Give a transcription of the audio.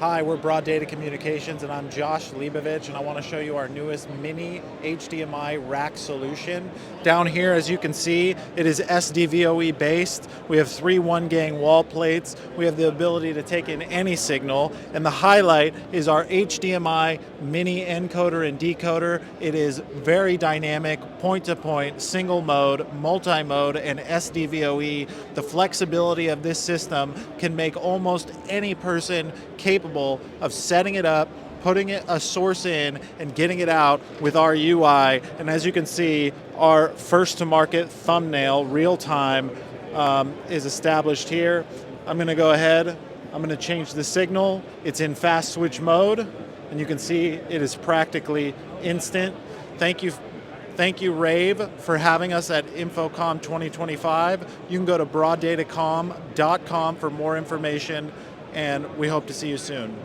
Hi, we're Broadata Communications, and I'm Josh Leibovich, and I want to show you our newest mini HDMI rack solution. Down here, as you can see, it is SDVoE based. We have 3 1-gang wall plates. We have the ability to take in any signal, and the highlight is our HDMI mini encoder and decoder. It is very dynamic, point-to-point, single mode, multi-mode, and SDVoE. The flexibility of this system can make almost any person capable of setting it up, putting a source in, and getting it out with our UI. And as you can see, our first to market thumbnail, real time, is established here. I'm going to go ahead, I'm going to change the signal. It's in fast switch mode, and you can see it is practically instant. Thank you rAVe for having us at InfoComm 2025. You can go to broaddatacom.com for more information, and we hope to see you soon.